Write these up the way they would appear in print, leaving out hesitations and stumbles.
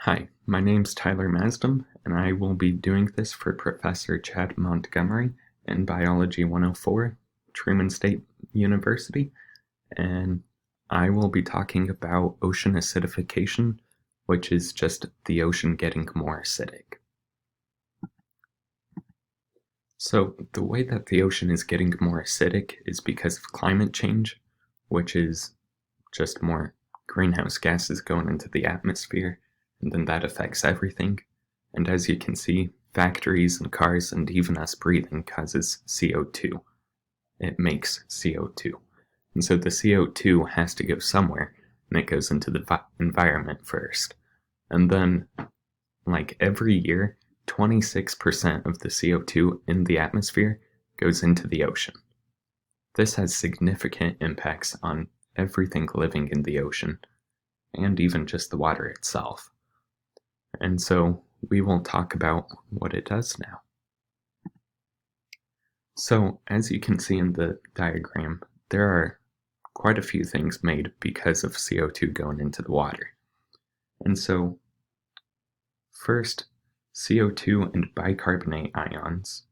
Hi, my name's Tyler Masdom, and I will be doing this for Professor Chad Montgomery in Biology 104, Truman State University, and I will be talking about ocean acidification, which is just the ocean getting more acidic. So the way that the ocean is getting more acidic is because of climate change, which is just more greenhouse gases going into the atmosphere, and then that affects everything. And as you can see, factories and cars and even us breathing causes CO2. It makes CO2. And so the CO2 has to go somewhere, and it goes into the environment first. And then, like every year, 26% of the CO2 in the atmosphere goes into the ocean. This has significant impacts on everything living in the ocean, and even just the water itself. And so we will talk about what it does now. So as you can see in the diagram, there are quite a few things made because of CO2 going into the water. And so first, CO2 and bicarbonate ions,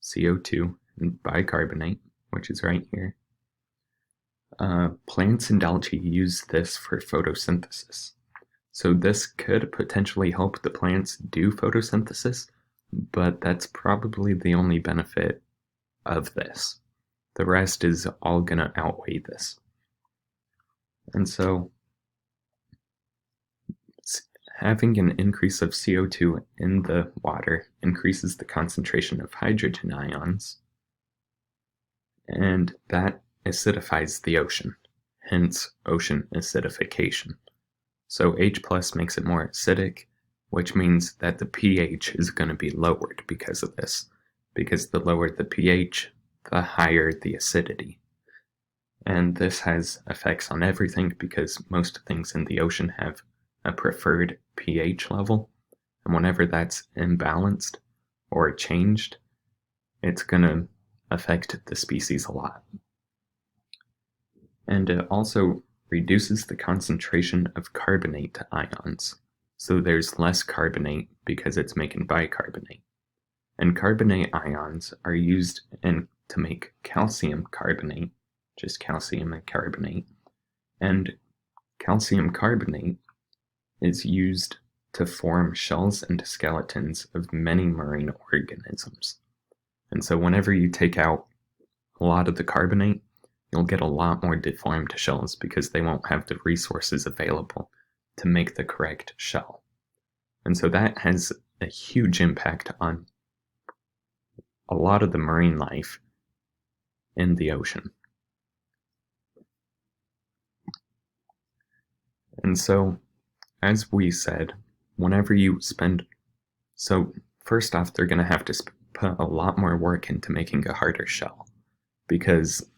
CO2 and bicarbonate, which is right here. Plants and algae use this for photosynthesis. So this could potentially help the plants do photosynthesis, but that's probably the only benefit of this. The rest is all going to outweigh this. And so having an increase of CO2 in the water increases the concentration of hydrogen ions, and that acidifies the ocean, hence ocean acidification. So H+ makes it more acidic, which means that the pH is going to be lowered because of this. Because the lower the pH, the higher the acidity. And this has effects on everything because most things in the ocean have a preferred pH level. And whenever that's imbalanced or changed, it's going to affect the species a lot. And it also reduces the concentration of carbonate ions. So there's less carbonate because it's making bicarbonate. And carbonate ions are used to make calcium carbonate, just calcium and carbonate. And calcium carbonate is used to form shells and skeletons of many marine organisms. And so whenever you take out a lot of the carbonate, you'll get a lot more deformed shells because they won't have the resources available to make the correct shell. And so that has a huge impact on a lot of the marine life in the ocean. And so, as we said, whenever you so first off, they're going to have to put a lot more work into making a harder shell, because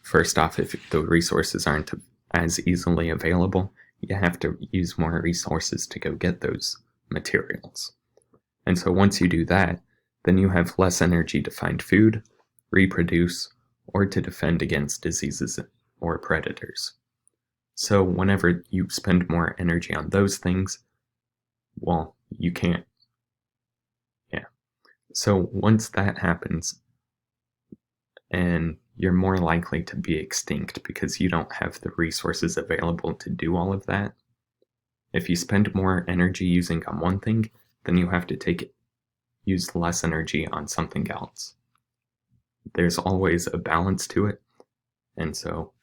first off, if the resources aren't as easily available, you have to use more resources to go get those materials. And so once you do that, then you have less energy to find food, reproduce, or to defend against diseases or predators. So whenever you spend more energy on those things, well, you can't. Yeah. So once that happens, and you're more likely to be extinct because you don't have the resources available to do all of that. If you spend more energy using on one thing, then you have to use less energy on something else. There's always a balance to it, and so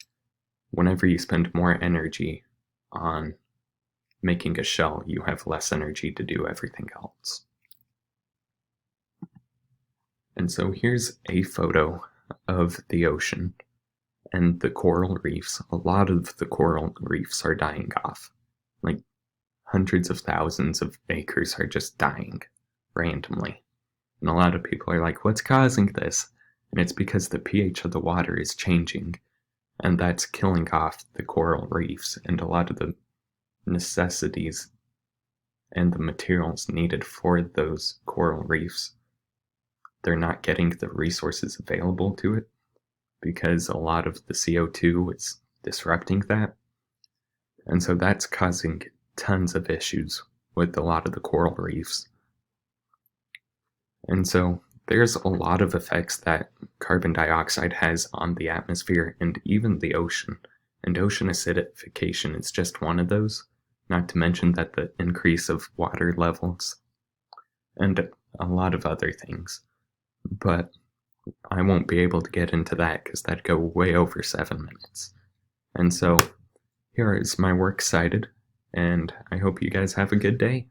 whenever you spend more energy on making a shell, you have less energy to do everything else. And so here's a photo of the ocean and the coral reefs. A lot of the coral reefs are dying off. Like hundreds of thousands of acres are just dying randomly. And a lot of people are like, what's causing this? And it's because the pH of the water is changing, and that's killing off the coral reefs and a lot of the necessities and the materials needed for those coral reefs. They're not getting the resources available to it because a lot of the CO2 is disrupting that. And so that's causing tons of issues with a lot of the coral reefs. And so there's a lot of effects that carbon dioxide has on the atmosphere and even the ocean. And ocean acidification is just one of those, not to mention that the increase of water levels and a lot of other things. But I won't be able to get into that because that'd go way over 7 minutes. And so here is my works cited, and I hope you guys have a good day.